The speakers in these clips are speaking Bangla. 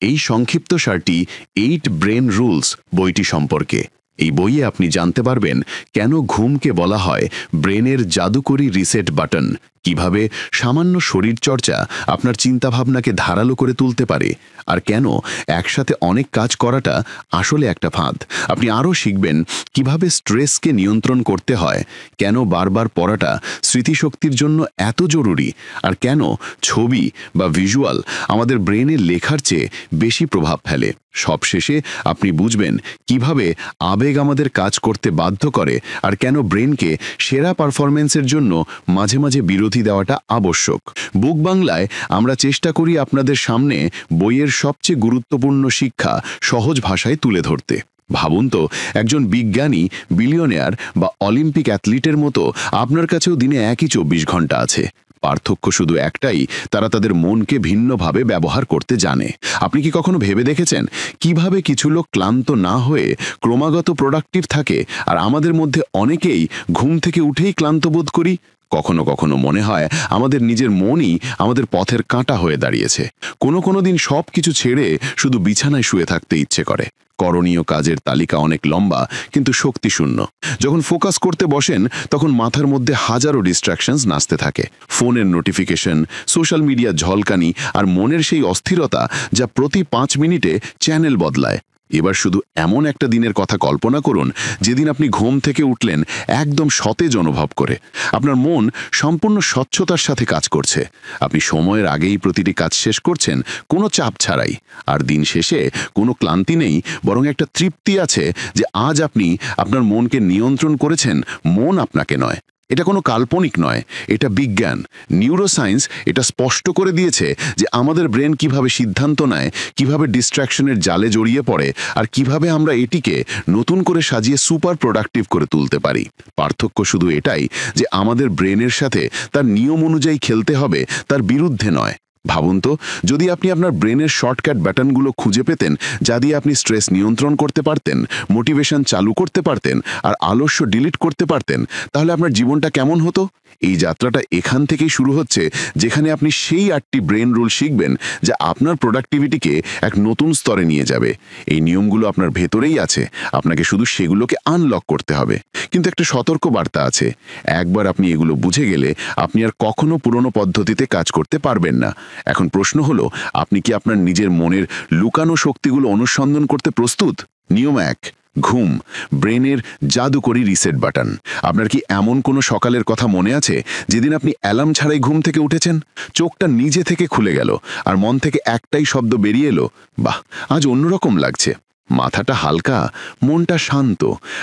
এই সংক্ষিপ্তসারটি 8 ব্রেন রুলস বইটি সম্পর্কে। এই বইয়ে আপনি জানতে পারবেন কেন ঘুমকে বলা হয় ব্রেনের জাদুকরী রিসেট বাটন, কিভাবে সামান্য শরীরচর্চা আপনার চিন্তাভাবনাকে ধারালো করে তুলতে পারে, আর কেন একসাথে অনেক কাজ করাটা আসলে একটা ফাঁদ। আপনি আরও শিখবেন কিভাবে স্ট্রেসকে নিয়ন্ত্রণ করতে হয়, কেন বারবার পড়াটা স্মৃতিশক্তির জন্য এত জরুরি, আর কেন ছবি বা ভিজুয়াল আমাদের ব্রেনে লেখার চেয়ে বেশি প্রভাব ফেলে। সবশেষে আপনি বুঝবেন কিভাবে আবেগ আমাদের কাজ করতে বাধ্য করে, আর কেন ব্রেনকে সেরা পারফরমেন্সের জন্য মাঝে মাঝে বিরতি দেওয়াটা আবশ্যক। বুক বাংলায় আমরা চেষ্টা করি আপনাদের সামনে বইয়ের সবচেয়ে গুরুত্বপূর্ণ শিক্ষা সহজ ভাষায় তুলে ধরতে। ভাবুন তো, একজন বিজ্ঞানী, বিলিয়নিয়ার বা অলিম্পিক অ্যাথলিটের মতো আপনার কাছেও দিনে একই 24 ঘন্টা আছে। পার্থক্য শুধু একটাই, তারা তাদের মনকে ভিন্নভাবে ব্যবহার করতে জানে। আপনি কি কখনো ভেবে দেখেছেন কিভাবে কিছু লোক ক্লান্ত না হয়ে ক্রমাগত প্রোডাক্টিভ থাকে, আর আমাদের মধ্যে অনেকেই ঘুম থেকে উঠেই ক্লান্ত বোধ করি? কখনো কখনো মনে হয় আমাদের নিজের মনই আমাদের পথের কাঁটা হয়ে দাঁড়িয়েছে। কোনো দিন সব কিছু ছেড়ে শুধু বিছানায় শুয়ে থাকতে ইচ্ছে করে। করণীয় কাজের তালিকা অনেক লম্বা, কিন্তু শক্তিশূন্য। যখন ফোকাস করতে বসেন তখন মাথার মধ্যে হাজারো ডিস্ট্রাকশনস নাচতে থাকে। ফোনের নোটিফিকেশন, সোশ্যাল মিডিয়ার ঝলকানি, আর মনের সেই অস্থিরতা যা প্রতি 5 মিনিটে চ্যানেল বদলায়। এবার শুধু এমন একটা দিনের কথা কল্পনা করুন যেদিন আপনি ঘুম থেকে উঠলেন একদম সতেজ অনুভব করে। আপনার মন সম্পূর্ণ স্বচ্ছতার সাথে কাজ করছে। আপনি সময়ের আগেই প্রতিটি কাজ শেষ করছেন, কোনো চাপ ছাড়াই। আর দিন শেষে কোনো ক্লান্তি নেই, বরং একটা তৃপ্তি আছে যে আজ আপনি আপনার মনকে নিয়ন্ত্রণ করেছেন, মন আপনাকে নয়। এটা কোনো কাল্পনিক নয়, এটা বিজ্ঞান। নিউরোসায়েন্স এটা স্পষ্ট করে দিয়েছে যে আমাদের ব্রেন কিভাবে সিদ্ধান্ত নেয়, কিভাবে ডিস্ট্র্যাকশনের জালে জড়িয়ে পড়ে, আর কিভাবে আমরা এটিকে নতুন করে সাজিয়ে সুপার প্রোডাক্টিভ করে তুলতে পারি। পার্থক্য শুধু এটাই যে আমাদের ব্রেনের সাথে তার নিয়ম অনুযায়ী খেলতে হবে, তার বিরুদ্ধে নয়। ভাবুন তো, যদি আপনি আপনার ব্রেনের শর্টকাট ব্যাটনগুলো খুঁজে পেতেন, যা দিয়ে আপনি স্ট্রেস নিয়ন্ত্রণ করতে পারতেন, মোটিভেশন চালু করতে পারতেন, আর আলস্য ডিলিট করতে পারতেন, তাহলে আপনার জীবনটা কেমন হতো? এই যাত্রাটা এখান থেকেই শুরু হচ্ছে, যেখানে আপনি সেই 8টি ব্রেন রুল শিখবেন যা আপনার প্রোডাক্টিভিটিকে এক নতুন স্তরে নিয়ে যাবে। এই নিয়মগুলো আপনার ভেতরেই আছে, আপনাকে শুধু সেগুলোকে আনলক করতে হবে। কিন্তু একটা সতর্ক বার্তা আছে, একবার আপনি এগুলো বুঝে গেলে আপনি আর কখনো পুরনো পদ্ধতিতে কাজ করতে পারবেন না। এখন প্রশ্ন হলো, আপনি কি আপনার নিজের মনের লুকানো শক্তিগুলো অনুসন্ধান করতে প্রস্তুত? নিয়ম 1, ঘুম, ব্রেনের জাদুকরী রিসেট বাটন। আপনার কি এমন কোনো সকালের কথা মনে আছে যেদিন আপনি অ্যালার্ম ছাড়াই ঘুম থেকে উঠেছেন? চোখটা নিজে থেকে খুলে গেল, আর মন থেকে একটাই শব্দ বেরিয়ে এলো, বাহ, আজ অন্যরকম লাগছে। মাথাটা হালকা, মনটা শান্ত,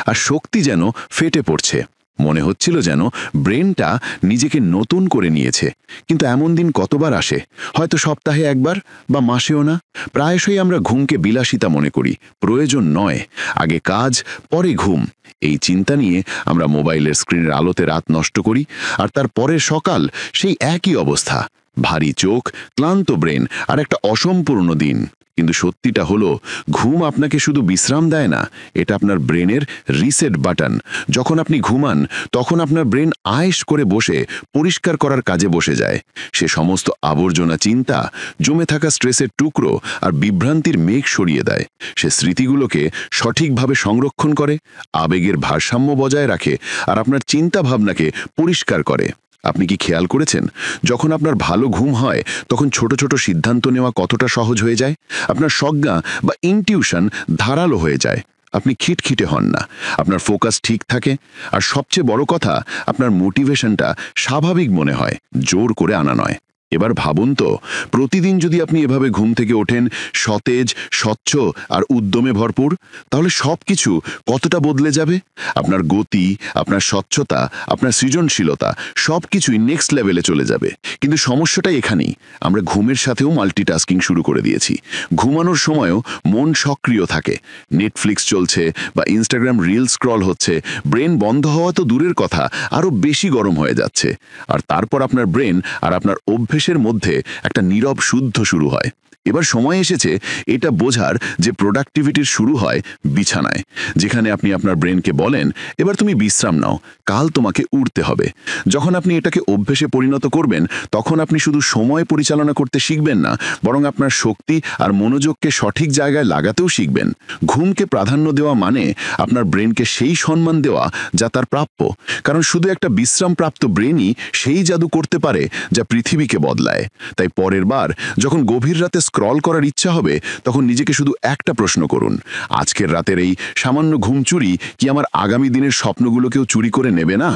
আর শক্তি যেন ফেটে পড়ছে। মনে হচ্ছিল যেন ব্রেনটা নিজেকে নতুন করে নিয়েছে। কিন্তু এমন দিন কতবার আসে? হয়তো সপ্তাহে একবার, বা মাসেও না। প্রায়শই আমরা ঘুমকে বিলাসিতা মনে করি, প্রয়োজন নয়। আগে কাজ, পরে ঘুম, এই চিন্তা নিয়ে আমরা মোবাইলের স্ক্রিনের আলোতে রাত নষ্ট করি, আর তার পরের সকাল সেই একই অবস্থা, ভারী চোখ, ক্লান্ত ব্রেন, আর একটা অসম্পূর্ণ দিন। কিন্তু সত্যিটা হলো, ঘুম আপনাকে শুধু বিশ্রাম দেয় না, এটা আপনার ব্রেনের রিসেট বাটন। যখন আপনি ঘুমান তখন আপনার ব্রেন আয়েশ করে বসে পরিষ্কার করার কাজে বসে যায়। সে সমস্ত আবর্জনা চিন্তা, জমে থাকা স্ট্রেসের টুকরো আর বিভ্রান্তির মেঘ সরিয়ে দেয়। সে স্মৃতিগুলোকে সঠিকভাবে সংরক্ষণ করে, আবেগের ভারসাম্য বজায় রাখে, আর আপনার চিন্তা ভাবনাকে পরিষ্কার করে। আপনি কি খেয়াল করেছেন, যখন আপনার ভালো ঘুম হয় তখন ছোট ছোট সিদ্ধান্ত নেওয়া কতটা সহজ হয়ে যায়? আপনার সজ্ঞা বা ইনটিউশন ধারালো হয়ে যায়। আপনি খিটখিটে হন না, আপনার ফোকাস ঠিক থাকে, আর সবচেয়ে বড় কথা, আপনার মোটিভেশনটা স্বাভাবিক মনে হয়, জোর করে আনা নয়। এবার ভাবুন তো, প্রতিদিন যদি আপনি এভাবে ঘুম থেকে ওঠেন সতেজ, স্বচ্ছ আর উদ্যমে ভরপুর, তাহলে সব কিছু কতটা বদলে যাবে। আপনার গতি, আপনার স্বচ্ছতা, আপনার সৃজনশীলতা সব কিছুই নেক্সট লেভেলে চলে যাবে। কিন্তু সমস্যাটা এখানেই, আমরা ঘুমের সাথেও মাল্টিটাস্কিং শুরু করে দিয়েছি। ঘুমানোর সময়ও মন সক্রিয় থাকে, নেটফ্লিক্স চলছে বা ইনস্টাগ্রাম রিল স্ক্রল হচ্ছে। ব্রেন বন্ধ হওয়া তো দূরের কথা, আরও বেশি গরম হয়ে যাচ্ছে। আর তারপর আপনার ব্রেন আর আপনার অভ্যেসের মধ্যে একটা নীরব যুদ্ধ শুরু হয়। এবার সময় এসেছে এটা বোঝার যে প্রোডাক্টিভিটির শুরু হয় বিছানায়, যেখানে আপনি আপনার ব্রেনকে বলেন, এবার তুমি বিশ্রাম নাও, কাল তোমাকে উঠতে হবে। যখন আপনি এটাকে অভ্যেসে পরিণত করবেন, তখন আপনি শুধু সময় পরিচালনা করতে শিখবেন না, বরং আপনার শক্তি আর মনোযোগকে সঠিক জায়গায় লাগাতেও শিখবেন। ঘুমকে প্রাধান্য দেওয়া মানে আপনার ব্রেনকে সেই সম্মান দেওয়া যা তার প্রাপ্য, কারণ শুধু একটা বিশ্রামপ্রাপ্ত ব্রেনই সেই জাদু করতে পারে যা পৃথিবীকে বদলায়। তাই পরের বার যখন গভীর রাতে স্ক্রল করার ইচ্ছা হবে, তখন নিজেকে শুধু একটা প্রশ্ন করুন, আজকের রাতের এই সামান্য ঘুম চুরি কি আমার আগামী দিনের স্বপ্নগুলোকেও চুরি করে নেবে না?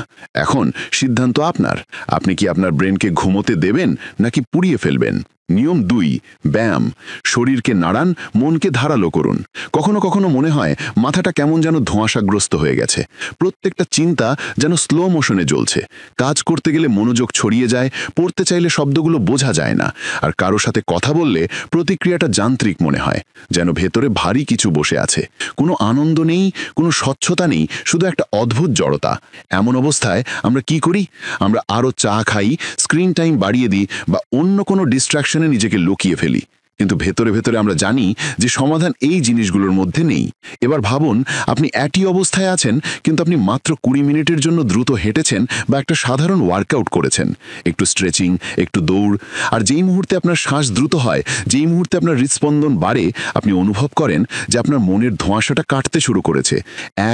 এখন সিদ্ধান্ত আপনার। আপনি কি আপনার ব্রেনকে ঘুমোতে দেবেন নাকি পুড়িয়ে ফেলবেন? নিয়ম 2, ব্যায়াম। শরীরকে নাড়ান, মনকে ধারালো করুন। কখনো কখনো মনে হয় মাথাটা কেমন যেন ধোঁয়াশাগ্রস্ত হয়ে গেছে, প্রত্যেকটা চিন্তা যেন স্লো মোশনে জ্বলছে। কাজ করতে গেলে মনোযোগ ছড়িয়ে যায়, পড়তে চাইলে শব্দগুলো বোঝা যায় না, আর কারো সাথে কথা বললে প্রতিক্রিয়াটা যান্ত্রিক মনে হয়, যেন ভেতরে ভারী কিছু বসে আছে। কোনো আনন্দ নেই, কোনো স্বচ্ছতা নেই, শুধু একটা অদ্ভুত জড়তা। এমন অবস্থায় আমরা কি করি? আমরা আরও চা খাই, স্ক্রিন টাইম বাড়িয়ে দিই, বা অন্য কোনো ডিস্ট্রাকশনে নিজেকে লুকিয়ে ফেলি। কিন্তু ভেতরে ভেতরে আমরা জানি যে সমাধান এই জিনিসগুলোর মধ্যে নেই। এবার ভাবুন, আপনি একই অবস্থায় আছেন, কিন্তু আপনি মাত্র 20 মিনিটের জন্য দ্রুত হেঁটেছেন বা একটা সাধারণ ওয়ার্কআউট করেছেন, একটু স্ট্রেচিং, একটু দৌড়। আর যেই মুহূর্তে আপনার শ্বাস দ্রুত হয়, যেই মুহূর্তে আপনার হৃদস্পন্দন বাড়ে, আপনি অনুভব করেন যে আপনার মনের ধোঁয়াশাটা কাটতে শুরু করেছে।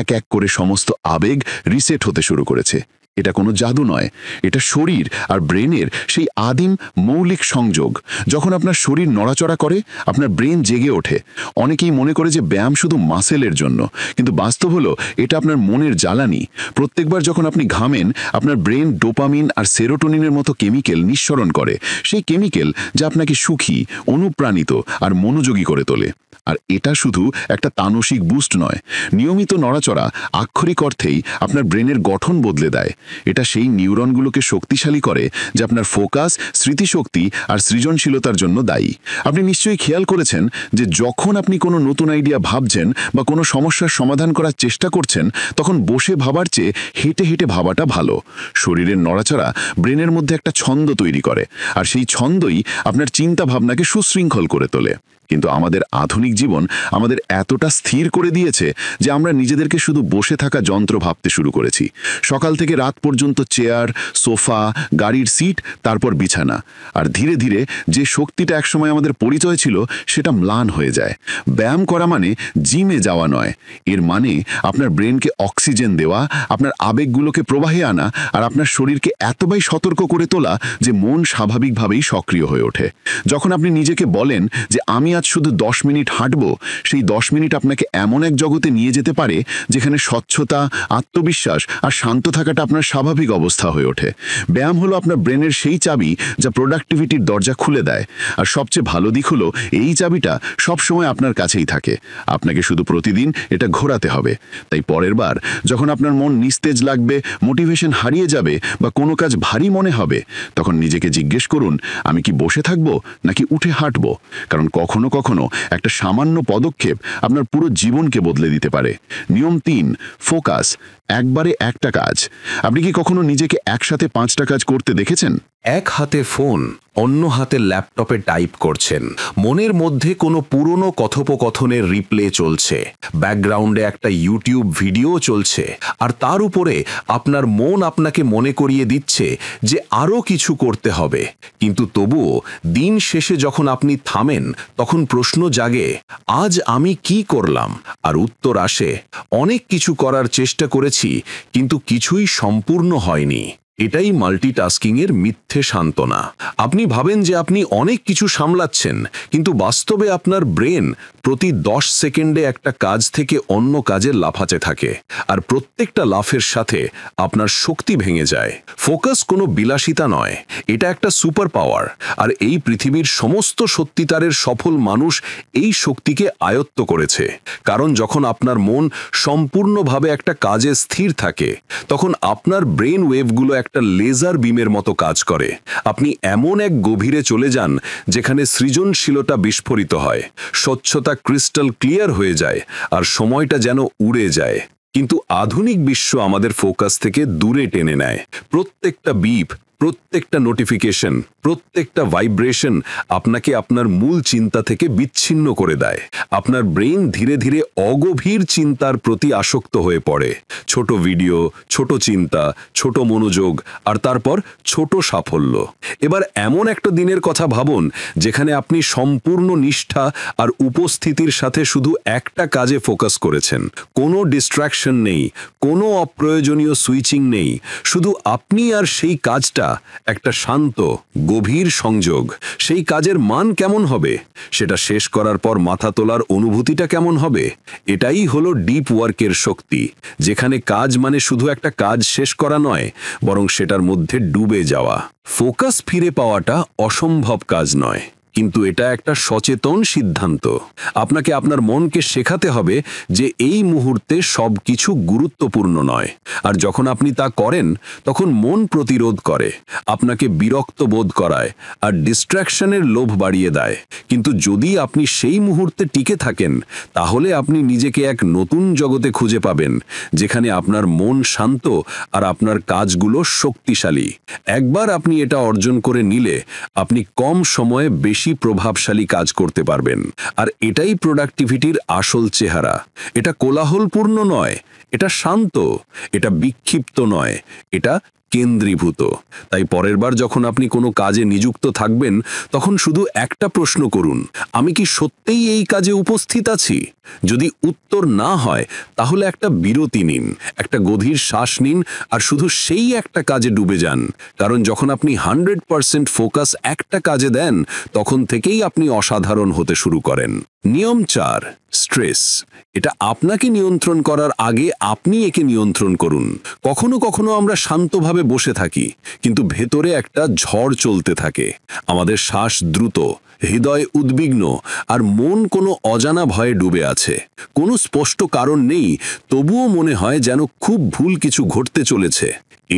এক এক করে সমস্ত আবেগ রিসেট হতে শুরু করেছে। এটা কোনো জাদু নয়, এটা শরীর আর ব্রেনের সেই আদিম মৌলিক সংযোগ। যখন আপনার শরীর নড়াচড়া করে, আপনার ব্রেন জেগে ওঠে। অনেকেই মনে করে যে ব্যায়াম শুধু মাসেলের জন্য, কিন্তু বাস্তব হলো এটা আপনার মনের জ্বালানি। প্রত্যেকবার যখন আপনি ঘামেন, আপনার ব্রেন ডোপামিন আর সেরোটোনিনের মতো কেমিক্যাল নিঃসরণ করে, সেই কেমিক্যাল যা আপনাকে সুখী, অনুপ্রাণিত আর মনোযোগী করে তোলে। আর এটা শুধু একটা তানসিক বুস্ট নয়, নিয়মিত নড়াচড়া আক্ষরিক অর্থেই আপনার ব্রেনের গঠন বদলে দেয়। এটা সেই নিউরনগুলোকে শক্তিশালী করে যা আপনার ফোকাস, স্মৃতিশক্তি আর সৃজনশীলতার জন্য দায়ী। আপনি নিশ্চয়ই খেয়াল করেছেন যে যখন আপনি কোনো নতুন আইডিয়া ভাবছেন বা কোনো সমস্যার সমাধান করার চেষ্টা করছেন, তখন বসে ভাবার চেয়ে হেঁটে হেঁটে ভাবাটা ভালো। শরীরের নড়াচড়া ব্রেনের মধ্যে একটা ছন্দ তৈরি করে, আর সেই ছন্দই আপনার চিন্তা ভাবনাকে সুশৃঙ্খল করে তোলে। কিন্তু আমাদের আধুনিক জীবন আমাদের এতটা স্থির করে দিয়েছে যে আমরা নিজেদেরকে শুধু বসে থাকা যন্ত্র ভাবতে শুরু করেছি। সকাল থেকে রাত পর্যন্ত চেয়ার, সোফা, গাড়ির সিট, তারপর বিছানা। আর ধীরে ধীরে যে শক্তিটা একসময় আমাদের পরিচয় ছিল, সেটা ম্লান হয়ে যায়। ব্যায়াম করা মানে জিমে যাওয়া নয়, এর মানে আপনার ব্রেনকে অক্সিজেন দেওয়া, আপনার আবেগগুলোকে প্রবাহে আনা, আর আপনার শরীরকে এতটাই সতর্ক করে তোলা যে মন স্বাভাবিকভাবেই সক্রিয় হয়ে ওঠে। যখন আপনি নিজেকে বলেন যে আমি আজ শুধু 10 মিনিট হাঁটব, সেই 10 মিনিট আপনাকে এমন এক জগতে নিয়ে যেতে পারে যেখানে স্বচ্ছতা, আত্মবিশ্বাস আর শান্ত থাকাটা আপনার স্বাভাবিক অবস্থা হয়ে ওঠে। ব্যায়াম হলো আপনার ব্রেনের সেই চাবি যা প্রোডাক্টিভিটির দরজা খুলে দেয়। আর সবচেয়ে ভালো দিক হলো এই চাবিটা সবসময় আপনার কাছেই থাকে, আপনাকে শুধু প্রতিদিন এটা ঘোরাতে হবে। তাই পরের বার যখন আপনার মন নিস্তেজ লাগবে, মোটিভেশন হারিয়ে যাবে বা কোনো কাজ ভারী মনে হবে, তখন নিজেকে জিজ্ঞেস করুন, আমি কি বসে থাকবো নাকি উঠে হাঁটবো? কারণ কখনো কখনো একটা সামান্য পদক্ষেপ আপনার পুরো জীবনকে বদলে দিতে পারে। নিয়ম 3, ফোকাস। একবারে একটা কাজ। আপনি কি কখনো নিজেকে একসাথে 5টা কাজ করতে দেখেছেন? এক হাতে ফোন, অন্য হাতে ল্যাপটপে টাইপ করছেন, মনের মধ্যে কোনো পুরনো কথোপকথনের রিপ্লে চলছে, ব্যাকগ্রাউন্ডে একটা ইউটিউব ভিডিও চলছে, আর তার উপরে আপনার মন আপনাকে মনে করিয়ে দিচ্ছে যে আরও কিছু করতে হবে। কিন্তু তবুও দিন শেষে যখন আপনি থামেন, তখন প্রশ্ন জাগে, আজ আমি কি করলাম? আর উত্তর আসে, অনেক কিছু করার চেষ্টা করেছি, কিন্তু কিছুই সম্পূর্ণ হয়নি। এটাই মাল্টিটাস্কিংয়ের মিথ্যে সান্ত্বনা। আপনি ভাবেন যে আপনি অনেক কিছু সামলাচ্ছেন, কিন্তু বাস্তবে আপনার ব্রেন প্রতি 10 সেকেন্ডে একটা কাজ থেকে অন্য কাজে লাফাতে থাকে, আর প্রত্যেকটা লাফের সাথে আপনার শক্তি ভেঙে যায়। ফোকাস কোনো বিলাসিতা নয়, এটা একটা সুপার পাওয়ার। আর এই পৃথিবীর সমস্ত সত্যিকারের সফল মানুষ এই শক্তিকে আয়ত্ত করেছে। কারণ যখন আপনার মন সম্পূর্ণভাবে একটা কাজে স্থির থাকে, তখন আপনার ব্রেন ওয়েভগুলো একটা লেজার বিমের মতো কাজ করে। আপনি এমন এক গভীরে চলে যান যেখানে সৃজনশীলতা বিস্ফোরিত হয়, স্বচ্ছতা ক্রিস্টাল ক্লিয়ার হয়ে যায়, আর সময়টা যেন উড়ে যায়। কিন্তু আধুনিক বিশ্ব আমাদের ফোকাস থেকে দূরে টেনে নেয়। প্রত্যেকটা বিপ, প্রত্যেকটা নোটিফিকেশন, প্রত্যেকটা ভাইব্রেশন আপনাকে আপনার মূল চিন্তা থেকে বিচ্ছিন্ন করে দেয়। আপনার ব্রেইন ধীরে ধীরে অগভীর চিন্তার প্রতি আসক্ত হয়ে পড়ে। ছোট ভিডিও, ছোট চিন্তা, ছোট মনোযোগ, আর তারপর ছোট সাফল্য। এবার এমন একটা দিনের কথা ভাবুন যেখানে আপনি সম্পূর্ণ নিষ্ঠা আর উপস্থিতির সাথে শুধু একটা কাজে ফোকাস করেছেন। কোনো ডিস্ট্র্যাকশন নেই, কোনো অপ্রয়োজনীয় সুইচিং নেই, শুধু আপনি আর সেই কাজটা। একটা শান্ত গভীর সংযোগ। সেই কাজের মান কেমন হবে? সেটা শেষ করার পর মাথা তোলার অনুভূতিটা কেমন হবে? এটাই হলো ডিপ ওয়ার্কের শক্তি, যেখানে কাজ মানে শুধু একটা কাজ শেষ করা নয়, বরং সেটার মধ্যে ডুবে যাওয়া। ফোকাস ফিরে পাওয়াটা অসম্ভব কাজ নয়, কিন্তু এটা একটা সচেতন সিদ্ধান্ত। আপনাকে আপনার মনকে শেখাতে হবে যে এই মুহূর্তে সবকিছু গুরুত্বপূর্ণ নয়। আর যখন আপনি তা করেন, তখন মন প্রতিরোধ করে, আপনাকে বিরক্ত বোধ করায়, আর ডিস্ট্র্যাকশনের লোভ বাড়িয়ে দেয়। কিন্তু যদি আপনি সেই মুহূর্তে টিকে থাকেন, তাহলে আপনি নিজেকে এক নতুন জগতে খুঁজে পাবেন, যেখানে আপনার মন শান্ত আর আপনার কাজগুলো শক্তিশালী। একবার আপনি এটা অর্জন করে নিলে, আপনি কম সময়ে বেশি প্রভাবশালী কাজ করতে পারবেন। আর এটাই প্রোডাক্টিভিটির আসল চেহারা। এটা কোলাহলপূর্ণ নয়, এটা শান্ত, এটা বিক্ষিপ্ত নয়, এটা কেন্দ্রীভূত। তাই পরের বার যখন আপনি কোনো কাজে নিযুক্ত থাকবেন, তখন শুধু একটা প্রশ্ন করুন, আমি কি সত্যিই এই কাজে উপস্থিত আছি? যদি উত্তর না হয়, তাহলে একটা বিরতি নিন, একটা গভীর শ্বাস নিন, আর শুধু সেই একটা কাজে ডুবে যান। কারণ যখন আপনি 100% ফোকাস একটা কাজে দেন, তখন থেকেই আপনি অসাধারণ হতে শুরু করেন। নিয়ম 4, স্ট্রেস। এটা আপনাকে নিয়ন্ত্রণ করার আগে আপনি একে নিয়ন্ত্রণ করুন। কখনো কখনো আমরা শান্তভাবে বসে থাকি, কিন্তু ভেতরে একটা ঝড় চলতে থাকে। আমাদের শ্বাস দ্রুত, হৃদয় উদ্বিগ্ন, আর মন কোনো অজানা ভয়ে ডুবে আছে। কোনো স্পষ্ট কারণ নেই, তবুও মনে হয় যেন খুব ভুল কিছু ঘটতে চলেছে।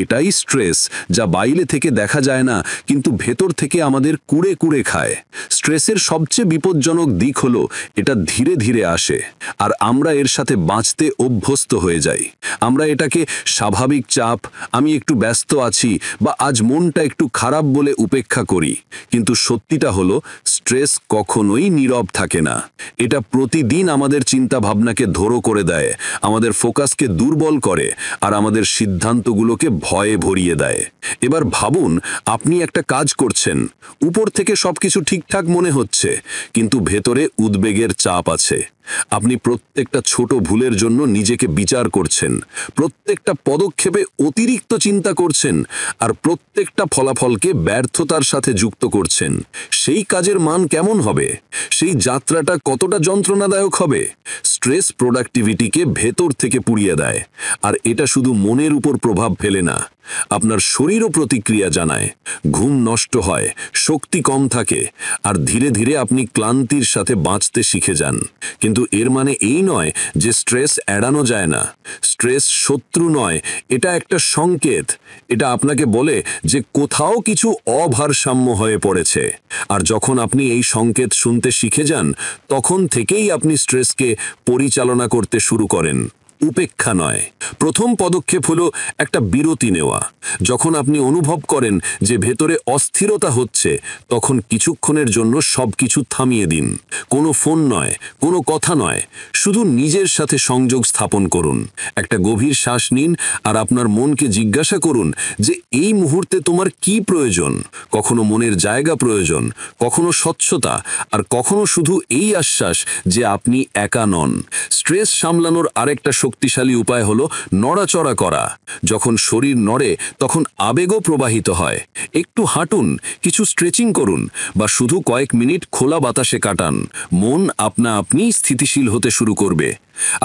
এটাই স্ট্রেস, যা বাইরে থেকে দেখা যায় না, কিন্তু ভেতর থেকে আমাদের কুড়ে কুড়ে খায়। স্ট্রেসের সবচেয়ে বিপজ্জনক দিক হলো এটা ধীরে ধীরে আসে, আর আমরা এর সাথে বাঁচতে অভ্যস্ত হয়ে যাই। আমরা এটাকে স্বাভাবিক চাপ, আমি একটু ব্যস্ত আছি, বা আজ মনটা একটু খারাপ বলে উপেক্ষা করি। কিন্তু সত্যিটা হলো, স্ট্রেস কখনোই নীরব থাকে না। এটা প্রতিদিন আমাদের চিন্তা ভাবনাকে ধরো করে দেয়, আমাদের ফোকাসকে দুর্বল করে, আর আমাদের সিদ্ধান্তগুলোকে ভয়ে ভরিয়ে দেয়। এবার ভাবুন, আপনি একটা কাজ করছেন, উপর থেকে সবকিছু ঠিকঠাক মনে হচ্ছে, কিন্তু ভেতরে উদ্বেগের চাপ আছে। আপনি প্রত্যেকটা ছোট ভুলের জন্য নিজেকে বিচার করছেন, প্রত্যেকটা পদক্ষেপে অতিরিক্ত চিন্তা করছেন, আর প্রত্যেকটা ফলাফলকে ব্যর্থতার সাথে যুক্ত করছেন। সেই কাজের মান কেমন হবে? সেই যাত্রাটা কতটা যন্ত্রণাদায়ক হবে? স্ট্রেস প্রোডাক্টিভিটিকে ভেতর থেকে পুড়িয়ে দেয়, আর এটা শুধু মনের উপর প্রভাব ফেলে না, আপনার শরীরও প্রতিক্রিয়া জানায়। ঘুম নষ্ট হয়, শক্তি কম থাকে, আর ধীরে ধীরে আপনি ক্লান্তির সাথে বাঁচতে শিখে যান। কিন্তু এর মানে এই নয় যে স্ট্রেস এড়ানো যায় না। স্ট্রেস শত্রু নয়, এটা একটা সংকেত। এটা আপনাকে বলে যে কোথাও কিছু অভারসাম্য হয়ে পড়েছে। আর যখন আপনি এই সংকেত শুনতে শিখে যান, তখন থেকেই আপনি স্ট্রেসকে পরিচালনা করতে শুরু করেন, উপেক্ষা নয়। প্রথম পদক্ষেপ হলো একটা বিরতি নেওয়া। যখন আপনি অনুভব করেন যে ভেতরে অস্থিরতা হচ্ছে, তখন কিছুক্ষণের জন্য সবকিছু থামিয়ে দিন। কোনো ফোন নয়, কোনো কথা নয়, শুধু নিজের সাথে সংযোগ স্থাপন করুন। একটা গভীর শ্বাস নিন, আর আপনার মনকে জিজ্ঞাসা করুন যে এই মুহূর্তে তোমার কি প্রয়োজন। কখনো মনের জায়গা প্রয়োজন, কখনো স্বচ্ছতা, আর কখনো শুধু এই আশ্বাস যে আপনি একা নন। স্ট্রেস সামলানোর আরেকটা শক্তিশালী উপায় হলো নড়াচড়া করা। যখন শরীর নড়ে, তখন আবেগও প্রবাহিত হয়। একটু হাঁটুন, কিছু স্ট্রেচিং করুন, বা শুধু কয়েক মিনিট খোলা বাতাসে কাটান। মন আপনা আপনি স্থিতিশীল হতে শুরু করবে।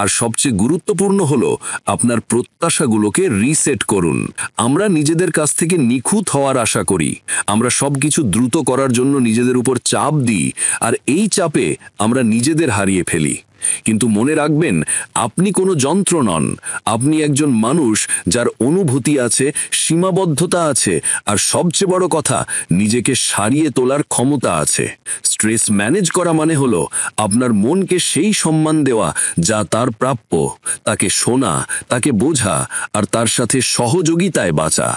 আর সবচেয়ে গুরুত্বপূর্ণ হলো আপনার প্রত্যাশাগুলোকে রিসেট করুন। আমরা নিজেদের কাছ থেকে নিখুঁত হওয়ার আশা করি, আমরা সবকিছু দ্রুত করার জন্য নিজেদের উপর চাপ দিই, আর এই চাপে আমরা নিজেদের হারিয়ে ফেলি। কিন্তু মনে রাখবেন, আপনি কোনো যন্ত্র নন। আপনি একজন মানুষ যার অনুভূতি আছে, সীমাবদ্ধতা আছে, আর সবচেয়ে বড় কথা, নিজেকে সারিয়ে তোলার ক্ষমতা আছে। স্ট্রেস ম্যানেজ করা মানে হলো আপনার মনকে সেই সম্মান দেওয়া যা তার প্রাপ্য, তাকে শোনা, তাকে বোঝা, আর তার সাথে সহযোগিতায় বাঁচা।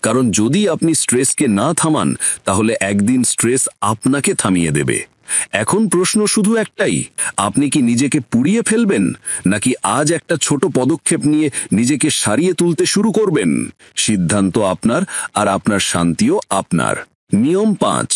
কারণ যদি আপনি স্ট্রেসকে না থামান, তাহলে একদিন স্ট্রেস আপনাকে থামিয়ে দেবে। এখন প্রশ্ন শুধু একটাই, আপনি কি নিজেকে পুড়িয়ে ফেলবেন, নাকি আজ একটা ছোট পদক্ষেপ নিয়ে নিজেকে সারিয়ে তুলতে শুরু করবেন? সিদ্ধান্ত আপনার, আর আপনার শান্তিও আপনার। নিয়ম 5,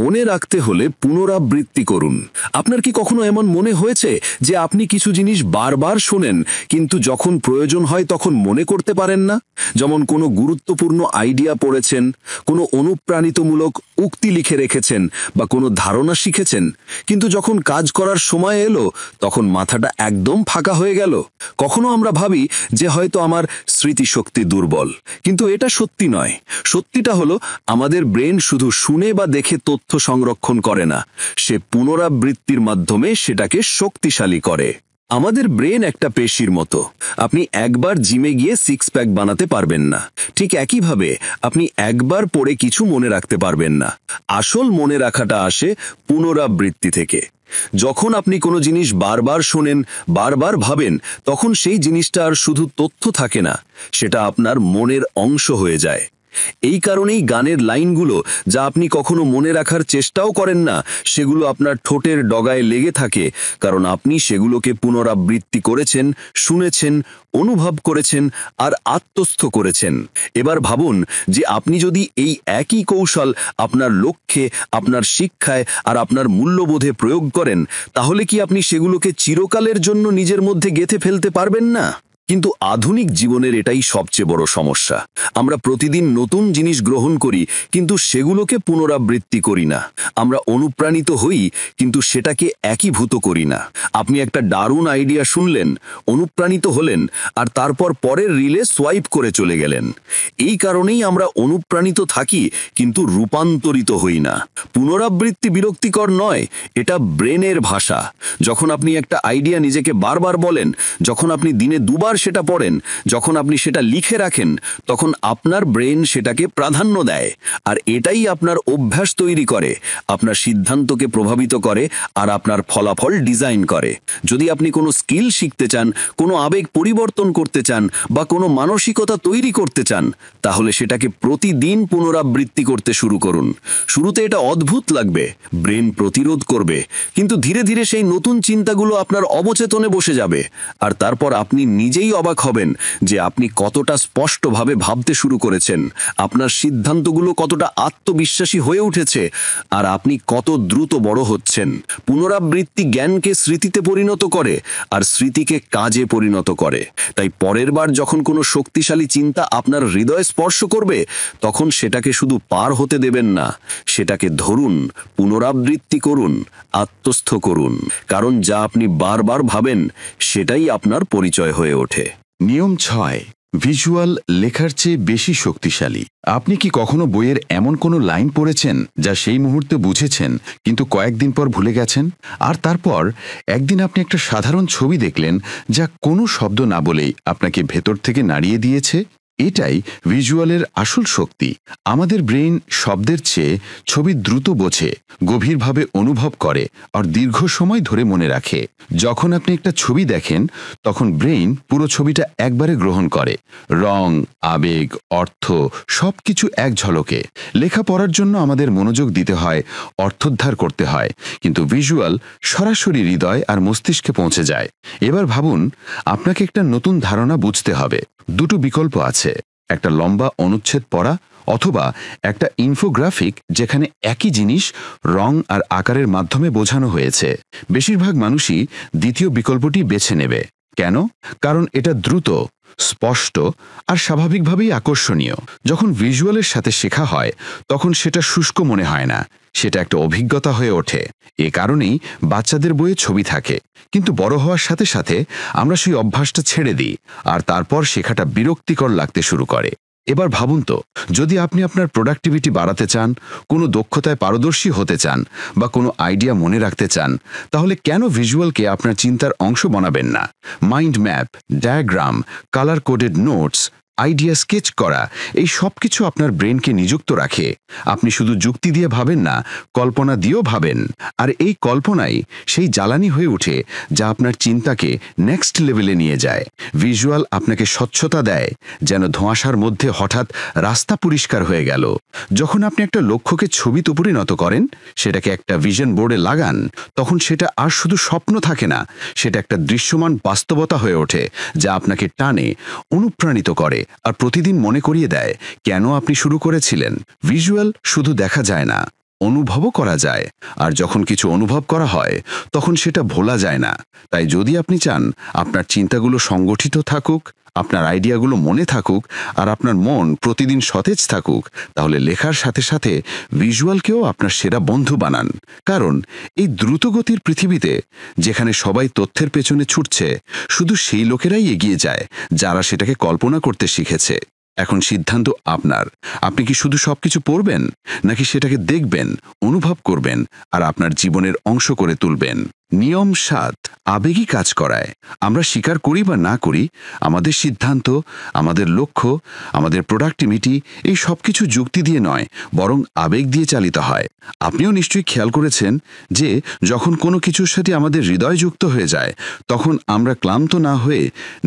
মনে রাখতে হলে পুনরাবৃত্তি করুন। আপনার কি কখনো এমন মনে হয়েছে যে আপনি কিছু জিনিস বারবার শোনেন, কিন্তু যখন প্রয়োজন হয় তখন মনে করতে পারেন না? যেমন কোনো গুরুত্বপূর্ণ আইডিয়া পড়েছেন, কোনো অনুপ্রাণিতমূলক উক্তি লিখে রেখেছেন, বা কোনো ধারণা শিখেছেন, কিন্তু যখন কাজ করার সময় এলো তখন মাথাটা একদম ফাঁকা হয়ে গেল। কখনো আমরা ভাবি যে হয়তো আমার স্মৃতিশক্তি দুর্বল, কিন্তু এটা সত্যি নয়। সত্যিটা হলো আমাদের ব্রেন শুধু শুনে বা দেখে তথ্য সংরক্ষণ করে না, সে পুনরাবৃত্তির মাধ্যমে সেটাকে শক্তিশালী করে। আমাদের ব্রেন একটা পেশির মতো। আপনি একবার জিমে গিয়ে সিক্স প্যাক বানাতে পারবেন না, ঠিক একইভাবে আপনি একবার পড়ে কিছু মনে রাখতে পারবেন না। আসল মনে রাখাটা আসে পুনরাবৃত্তি থেকে। যখন আপনি কোনো জিনিস বারবার শোনেন, বারবার ভাবেন, তখন সেই জিনিসটা আর শুধু তথ্য থাকে না, সেটা আপনার মনের অংশ হয়ে যায়। এই কারণেই গানের লাইনগুলো যা আপনি কখনো মনে রাখার চেষ্টাও করেন না, সেগুলো আপনার ঠোঁটের ডগায় লেগে থাকে, কারণ আপনি সেগুলোকে পুনরাবৃত্তি করেছেন, শুনেছেন, অনুভব করেছেন, আর আত্মস্থ করেছেন। এবার ভাবুন যে আপনি যদি এই একই কৌশল আপনার লক্ষ্যে, আপনার শিক্ষায়, আর আপনার মূল্যবোধে প্রয়োগ করেন, তাহলে কি আপনি সেগুলোকে চিরকালের জন্য নিজের মধ্যে গেঁথে ফেলতে পারবেন না? কিন্তু আধুনিক জীবনের এটাই সবচেয়ে বড় সমস্যা। আমরা প্রতিদিন নতুন জিনিস গ্রহণ করি, কিন্তু সেগুলোকে পুনরাবৃত্তি করি না। আমরা অনুপ্রাণিত হই, কিন্তু সেটাকে একীভূত করি না। আপনি একটা দারুণ আইডিয়া শুনলেন, অনুপ্রাণিত হলেন, আর তারপর পরের রিলে সোয়াইপ করে চলে গেলেন। এই কারণেই আমরা অনুপ্রাণিত থাকি, কিন্তু রূপান্তরিত হই না। পুনরাবৃত্তি বিরক্তিকর নয়, এটা ব্রেনের ভাষা। যখন আপনি একটা আইডিয়া নিজেকে বারবার বলেন, যখন আপনি দিনে 2 বার সেটা পড়েন, যখন আপনি সেটা লিখে রাখেন, তখন আপনার ব্রেন সেটাকে প্রাধান্য দেয়। আর এটাই আপনার অভ্যাস তৈরি করে, আপনার সিদ্ধান্তকে প্রভাবিত করে, আর আপনার ফলাফল ডিজাইন করে। যদি আপনি কোনো স্কিল শিখতে চান, কোনো আবেগ পরিবর্তন করতে চান, বা কোনো মানসিকতা তৈরি করতে চান, তাহলে সেটাকে প্রতিদিন পুনরাবৃত্তি করতে শুরু করুন। শুরুতে এটা অদ্ভুত লাগবে, ব্রেন প্রতিরোধ করবে, কিন্তু ধীরে ধীরে সেই নতুন চিন্তাগুলো আপনার অবচেতনে বসে যাবে। আর তারপর আপনি নিজেই অবাক হবেন যে আপনি কতটা স্পষ্টভাবে ভাবতে শুরু করেছেন, আপনার সিদ্ধান্তগুলো কতটা আত্মবিশ্বাসী হয়ে উঠেছে, আর আপনি কত দ্রুত বড় হচ্ছেন। পুনরাবৃত্তি জ্ঞানকে স্মৃতিতে পরিণত করে, আর স্মৃতিকে কাজে পরিণত করে। তাই পরের বার যখন কোনো শক্তিশালী চিন্তা আপনার হৃদয় স্পর্শ করবে, তখন সেটাকে শুধু পার হতে দেবেন না, সেটাকে ধরুন, পুনরাবৃত্তি করুন, আত্মস্থ করুন। কারণ যা আপনি বারবার ভাবেন, সেটাই আপনার পরিচয় হয়ে ওঠে। নিয়ম 6, ভিজুয়াল লেখার চেয়ে বেশি শক্তিশালী। আপনি কি কখনো বইয়ের এমন কোনো লাইন পড়েছেন যা সেই মুহূর্তে বুঝেছেন, কিন্তু কয়েকদিন পর ভুলে গেছেন? আর তারপর একদিন আপনি একটা সাধারণ ছবি দেখলেন যা কোনো শব্দ না বলেই আপনাকে ভেতর থেকে নাড়িয়ে দিয়েছে? এটাই ভিজুয়ালের আসল শক্তি। আমাদের ব্রেন শব্দের চেয়ে ছবি দ্রুত বোঝে, গভীরভাবে অনুভব করে, আর দীর্ঘ সময় ধরে মনে রাখে। যখন আপনি একটা ছবি দেখেন, তখন ব্রেন পুরো ছবিটা একবারে গ্রহণ করে, রং, আবেগ, অর্থ সবকিছু এক ঝলকে। লেখা পড়ার জন্য আমাদের মনোযোগ দিতে হয়, অর্থোদ্ধার করতে হয়, কিন্তু ভিজুয়াল সরাসরি হৃদয় আর মস্তিষ্কে পৌঁছে যায়। এবার ভাবুন, আপনাকে একটা নতুন ধারণা বুঝতে হবে। 2টো বিকল্প আছে, একটা লম্বা অনুচ্ছেদ পড়া, অথবা একটা ইনফোগ্রাফিক যেখানে একই জিনিস রং আর আকারের মাধ্যমে বোঝানো হয়েছে। বেশিরভাগ মানুষই দ্বিতীয় বিকল্পটি বেছে নেবে। কেন? কারণ এটা দ্রুত, স্পষ্ট, আর স্বাভাবিকভাবেই আকর্ষণীয়। যখন ভিজুয়ালের সাথে শেখা হয়, তখন সেটা শুষ্ক মনে হয় না, সেটা একটা অভিজ্ঞতা হয়ে ওঠে। এ কারণেই বাচ্চাদের বইয়ে ছবি থাকে, কিন্তু বড় হওয়ার সাথে সাথে আমরা সেই অভ্যাসটা ছেড়ে দিই, আর তারপর শেখাটা বিরক্তিকর লাগতে শুরু করে। এবার ভাবুন তো, যদি আপনি আপনার প্রোডাক্টিভিটি বাড়াতে চান, কোনো দক্ষতায় পারদর্শী হতে চান বা কোনো আইডিয়া মনে রাখতে চান, তাহলে কেন ভিজুয়ালকে আপনার চিন্তার অংশ বানাবেন না? Mind map, diagram, colour coded notes, idea sketch করা, এই সব কিছু আপনার ব্রেনকে নিযুক্ত রাখে। আপনি শুধু যুক্তি দিয়ে ভাবেন না, কল্পনা দিয়েও ভাবেন। আর এই কল্পনাই সেই জ্বালানি হয়ে ওঠে যা আপনার চিন্তাকে নেক্সট লেভেলে নিয়ে যায়। ভিজুয়াল আপনাকে স্বচ্ছতা দেয়, যেন ধোঁয়াশার মধ্যে হঠাৎ রাস্তা পরিষ্কার হয়ে গেল। যখন আপনি একটা লক্ষ্যকে ছবিতে পরিণত করেন, সেটাকে একটা ভিশন বোর্ডে লাগান, তখন সেটা আর শুধু স্বপ্ন থাকে না, সেটা একটা দৃশ্যমান বাস্তবতা হয়ে ওঠে যা আপনাকে টানে, অনুপ্রাণিত করে আর প্রতিদিন মনে করিয়ে দেয় কেন আপনি শুরু করেছিলেন। ভিজুয়াল শুধু দেখা যায় না, অনুভবও করা যায়। আর যখন কিছু অনুভব করা হয়, তখন সেটা ভোলা যায় না। তাই যদি আপনি চান আপনার চিন্তাগুলো সংগঠিত থাকুক, আপনার আইডিয়াগুলো মনে থাকুক আর আপনার মন প্রতিদিন সতেজ থাকুক, তাহলে লেখার সাথে সাথে ভিজুয়ালকেও আপনার সেরা বন্ধু বানান। কারণ এই দ্রুতগতির পৃথিবীতে, যেখানে সবাই তথ্যের পেছনে ছুটছে, শুধু সেই লোকেরাই এগিয়ে যায় যারা সেটাকে কল্পনা করতে শিখেছে। এখন সিদ্ধান্ত আপনার। আপনি কি শুধু সবকিছু পড়বেন, নাকি সেটাকে দেখবেন, অনুভব করবেন আর আপনার জীবনের অংশ করে তুলবেন? নিয়ম 7, আবেগই কাজ করায়। আমরা স্বীকার করি বা না করি, আমাদের সিদ্ধান্ত, আমাদের লক্ষ্য, আমাদের প্রোডাক্টিভিটি, এই সব কিছু যুক্তি দিয়ে নয়, বরং আবেগ দিয়ে চালিত হয়। আপনিও নিশ্চয়ই খেয়াল করেছেন যে যখন কোনো কিছুর সাথে আমাদের হৃদয় যুক্ত হয়ে যায়, তখন আমরা ক্লান্ত না হয়ে,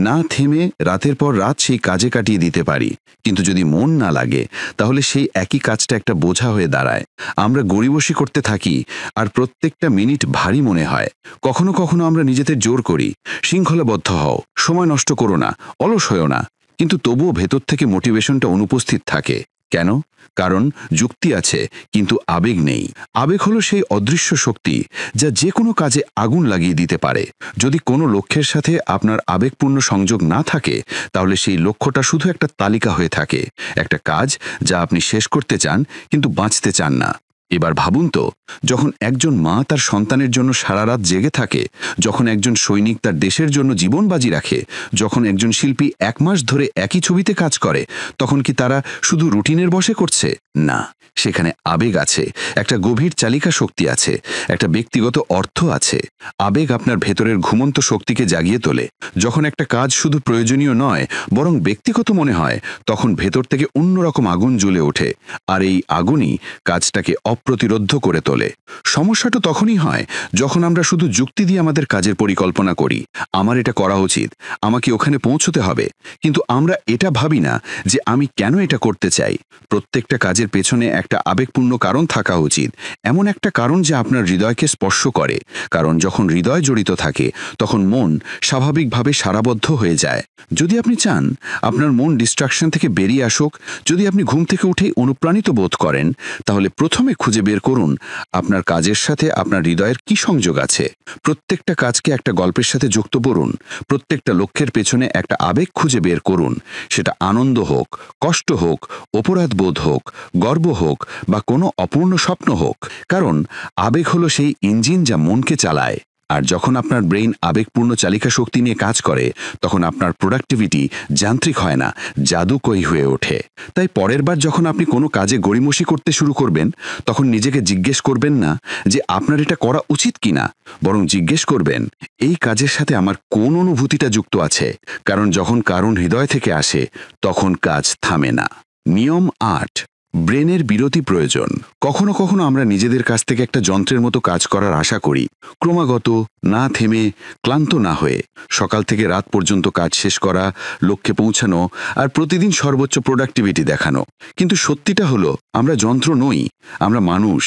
না থেমে রাতের পর রাত সেই কাজে কাটিয়ে দিতে পারি। কিন্তু যদি মন না লাগে, তাহলে সেই একই কাজটা একটা বোঝা হয়ে দাঁড়ায়। আমরা গড়িবসি করতে থাকি আর প্রত্যেকটা মিনিট ভারী মনে হয়। কখনো কখনো আমরা নিজেদের জোর করি, শৃঙ্খলাবদ্ধ হও, সময় নষ্ট করো না, অলস হয়েও না। কিন্তু তবুও ভেতর থেকে মোটিভেশনটা অনুপস্থিত থাকে। কেন? কারণ যুক্তি আছে কিন্তু আবেগ নেই। আবেগ হলো সেই অদৃশ্য শক্তি যা যে কোনো কাজে আগুন লাগিয়ে দিতে পারে। যদি কোনো লক্ষ্যের সাথে আপনার আবেগপূর্ণ সংযোগ না থাকে, তাহলে সেই লক্ষ্যটা শুধু একটা তালিকা হয়ে থাকে, একটা কাজ যা আপনি শেষ করতে চান কিন্তু বাঁচতে চান না। এবার ভাবুন তো, যখন একজন মা তার সন্তানের জন্য সারা রাত জেগে থাকে, যখন একজন সৈনিক তার দেশের জন্য জীবন বাজি রাখে, যখন একজন শিল্পী 1 মাস ধরে একই ছবিতে কাজ করে, তখন কি তারা শুধু রুটিনের বশে করছে? না, সেখানে আবেগ আছে, একটা গভীর চালিকা শক্তি আছে, একটা ব্যক্তিগত অর্থ আছে। আবেগ আপনার ভেতরের ঘুমন্ত শক্তিকে জাগিয়ে তোলে। যখন একটা কাজ শুধু প্রয়োজনীয় নয়, বরং ব্যক্তিগত মনে হয়, তখন ভেতর থেকে অন্যরকম আগুন জ্বলে ওঠে। আর এই আগুনই কাজটাকে অপ্রতিরোধ্য করে তোলে। সমস্যাটা তখনই হয় যখন আমরা শুধু যুক্তি দিয়ে আমাদের কাজের পরিকল্পনা করি। আমার এটা করা উচিত, আমাকে ওখানে পৌঁছতে হবে, কিন্তু আমরা এটা ভাবি না যে আমি কেন এটা করতে চাই। প্রত্যেকটা কাজের পেছনে একটা আবেগপূর্ণ কারণ থাকা উচিত, এমন একটা কারণ যা আপনার হৃদয়কে স্পর্শ করে। কারণ যখন হৃদয় জড়িত থাকে, তখন মন স্বাভাবিকভাবে সারাবদ্ধ হয়ে যায়। যদি আপনি চান আপনার মন ডিস্ট্রাকশন থেকে বেরিয়ে আসুক, যদি আপনি ঘুম থেকে উঠেই অনুপ্রাণিত বোধ করেন, তাহলে প্রথমে খুঁজে বের করুন আপনার কাজের সাথে আপনার হৃদয়ের কি সংযোগ আছে। প্রত্যেকটা কাজকে একটা গল্পের সাথে যুক্ত করুন, প্রত্যেকটা লক্ষ্যের পেছনে একটা আবেগ খুঁজে বের করুন। সেটা আনন্দ হোক, কষ্ট হোক, অপরাধ বোধ হোক, গর্ব হোক বা কোনো অপূর্ণ স্বপ্ন হোক। কারণ আবেগ হলো সেই ইঞ্জিন যা মনকে চালায়। আর যখন আপনার ব্রেইন আবেগপূর্ণ চালিকা শক্তি নিয়ে কাজ করে, তখন আপনার প্রোডাক্টিভিটি যান্ত্রিক হয় না, জাদুকরী হয়ে ওঠে। তাই পরের বার যখন আপনি কোনো কাজে গড়িমসি করতে শুরু করবেন, তখন নিজেকে জিজ্ঞেস করবেন না যে আপনার এটা করা উচিত কিনা, বরং জিজ্ঞেস করবেন এই কাজের সাথে আমার কোন অনুভূতিটা যুক্ত আছে। কারণ যখন কারণ হৃদয় থেকে আসে, তখন কাজ থামে না। নিয়ম 8, ব্রেনের বিরতি প্রয়োজন। কখনো কখনো আমরা নিজেদের কাছ থেকে একটা যন্ত্রের মতো কাজ করার আশা করি, ক্রমাগত, না থেমে, ক্লান্ত না হয়ে, সকাল থেকে রাত পর্যন্ত কাজ শেষ করা, লক্ষ্যে পৌঁছানো আর প্রতিদিন সর্বোচ্চ প্রোডাক্টিভিটি দেখানো। কিন্তু সত্যিটা হলো আমরা যন্ত্র নই, আমরা মানুষ।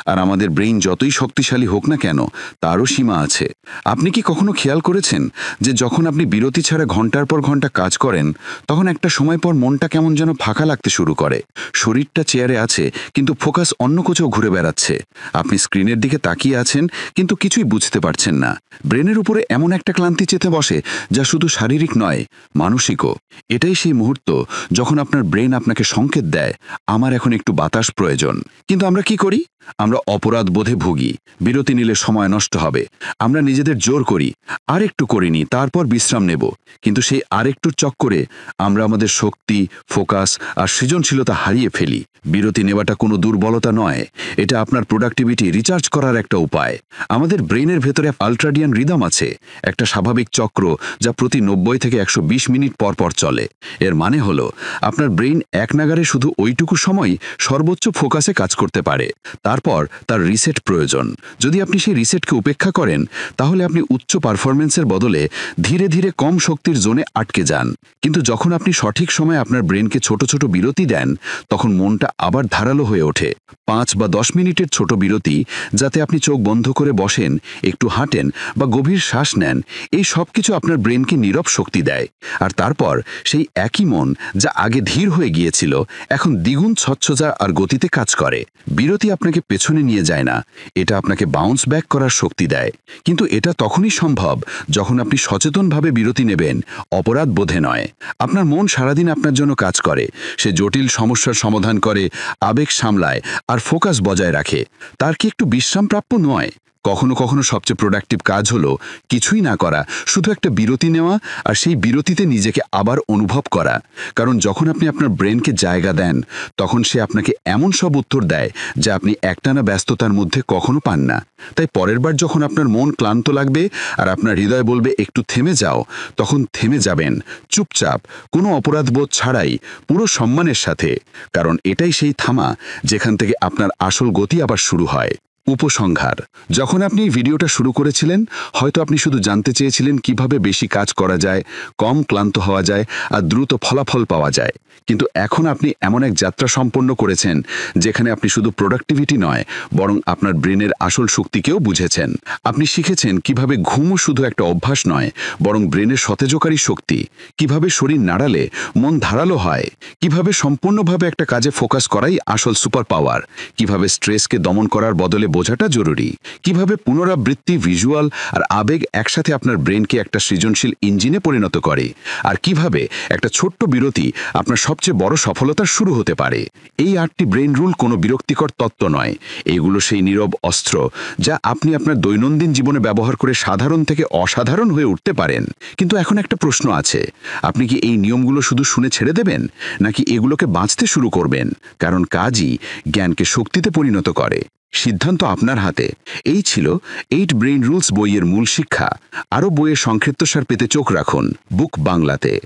আর আমাদের ব্রেইন যতই শক্তিশালী হোক না কেন, তারও সীমা আছে। আপনি কি কখনো খেয়াল করেছেন যে যখন আপনি বিরতি ছাড়া ঘন্টার পর ঘন্টা কাজ করেন, তখন একটা সময় পর মনটা কেমন যেন ফাঁকা লাগতে শুরু করে, শরীরটা একটা চেয়ারে আছে কিন্তু ফোকাস অন্য কোথাও ঘুরে বেড়াচ্ছে। আপনি স্ক্রিনের দিকে তাকিয়ে আছেন কিন্তু কিছুই বুঝতে পারছেন না। ব্রেনের উপরে এমন একটা ক্লান্তি চেতে বসে যা শুধু শারীরিক নয়, মানসিকও। এটাই সেই মুহূর্ত যখন আপনার ব্রেন আপনাকে সংকেত দেয়, আমার এখন একটু বাতাস প্রয়োজন। কিন্তু আমরা কি করি? আমরা অপরাধ বোধে ভুগি। বিরতি নিলে সময় নষ্ট হবে। আমরা নিজেদের জোর করি, আরেকটু করিনি, তারপর বিশ্রাম নেব। কিন্তু সেই আরেকটুর চক্করে আমরা আমাদের শক্তি, ফোকাস আর সৃজনশীলতা হারিয়ে ফেলি। বিরতি নেওয়াটা কোনো দুর্বলতা নয়, এটা আপনার প্রোডাক্টিভিটি রিচার্জ করার একটা উপায়। আমাদের ব্রেনের ভেতরে আল্ট্রাডিয়ান রিদম আছে, একটা স্বাভাবিক চক্র যা প্রতি 90 থেকে 120 মিনিট পর পর চলে। এর মানে হলো আপনার ব্রেন এক নাগারে শুধু ওইটুকু সময় সর্বোচ্চ ফোকাসে কাজ করতে পারে। তারপর তার রিসেট প্রয়োজন। যদি আপনি সেই রিসেটকে উপেক্ষা করেন তাহলে আপনি উচ্চ পারফরমেন্সের বদলে ধীরে ধীরে কম শক্তির জোনে আটকে যান। কিন্তু যখন আপনি সঠিক সময়ে আপনার ব্রেনকে ছোট ছোট বিরতি দেন, তখন মনটা আবার ধারালো হয়ে ওঠে। 5 বা 10 মিনিটের ছোট বিরতি, যাতে আপনি চোখ বন্ধ করে বসেন, একটু হাঁটেন বা গভীর শ্বাস নেন, এই সব কিছু আপনার ব্রেনকে নীরব শক্তি দেয়। আর তারপর সেই একই মন যা আগে ধীর হয়ে গিয়েছিল এখন দ্বিগুণ স্বচ্ছতা আর গতিতে কাজ করে। বিরতি আপনাকে পেছনে নিয়ে যায় না, এটা আপনাকে বাউন্স ব্যাক করার শক্তি দেয়। কিন্তু এটা তখনই সম্ভব যখন আপনি সচেতনভাবে বিরতি নেবেন, অপরাধ বোধে নয়। আপনার মন সারাদিন আপনার জন্য কাজ করে। সে জটিল সমস্যার সমাধান করে, আবেগ সামলায় আর ফোকাস বজায় রাখে। তার কি একটু বিশ্রাম প্রাপ্য নয়? কখনো কখনো সবচেয়ে প্রোডাক্টিভ কাজ হলো কিছুই না করা, শুধু একটা বিরতি নেওয়া আর সেই বিরতিতে নিজেকে আবার অনুভব করা। কারণ যখন আপনি আপনার ব্রেনকে জায়গা দেন, তখন সে আপনাকে এমন সব উত্তর দেয় যা আপনি একটানা ব্যস্ততার মধ্যে কখনো পান না। তাই পরের বার যখন আপনার মন ক্লান্ত লাগবে আর আপনার হৃদয় বলবে একটু থেমে যাও, তখন থেমে যাবেন, চুপচাপ, কোনো অপরাধবোধ ছাড়াই, পুরো সম্মানের সাথে। কারণ এটাই সেই থামা যেখান থেকে আপনার আসল গতি আবার শুরু হয়। উপসংহার: যখন আপনি এই ভিডিওটা শুরু করেছিলেন, হয়তো আপনি শুধু জানতে চেয়েছিলেন কিভাবে বেশি কাজ করা যায়, কম ক্লান্ত হওয়া যায় আর দ্রুত ফলাফল পাওয়া যায়। কিন্তু এখন আপনি এমন এক যাত্রা সম্পন্ন করেছেন যেখানে আপনি শুধু প্রোডাক্টিভিটি নয়, বরং আপনার ব্রেনের আসল শক্তিকেও বুঝেছেন। আপনি শিখেছেন কিভাবে ঘুমও শুধু একটা অভ্যাস নয়, বরং ব্রেনের সতেজকারী শক্তি। কিভাবে শরীর নাড়ালে মন ধারালো হয়, কিভাবে সম্পূর্ণভাবে একটা কাজে ফোকাস করাই আসল সুপার পাওয়ার, কিভাবে স্ট্রেসকে দমন করার বদলে বোঝাটা জরুরি, কিভাবে পুনরাবৃত্তি, ভিজুয়াল আর আবেগ একসাথে আপনার ব্রেনকে একটা সৃজনশীল ইঞ্জিনে পরিণত করে, আর কিভাবে একটা ছোট্ট বিরতি আপনার সবচেয়ে বড় সফলতার শুরু হতে পারে। এই 8টি ব্রেন রুল কোনো বিরক্তিকর তত্ত্ব নয়, এগুলো সেই নীরব অস্ত্র যা আপনি আপনার দৈনন্দিন জীবনে ব্যবহার করে সাধারণ থেকে অসাধারণ হয়ে উঠতে পারেন। কিন্তু এখন একটা প্রশ্ন আছে, আপনি কি এই নিয়মগুলো শুধু শুনে ছেড়ে দেবেন, নাকি এগুলোকে বাঁচতে শুরু করবেন? কারণ কাজই জ্ঞানকে শক্তিতে পরিণত করে। সিদ্ধান্ত আপনার হাতে। এই ছিল 8 ব্রেন রুলস বইয়ের মূল শিক্ষা। আরও বইয়ের সংক্ষিপ্তসার পেতে চোখ রাখুন বুক বাংলাতে।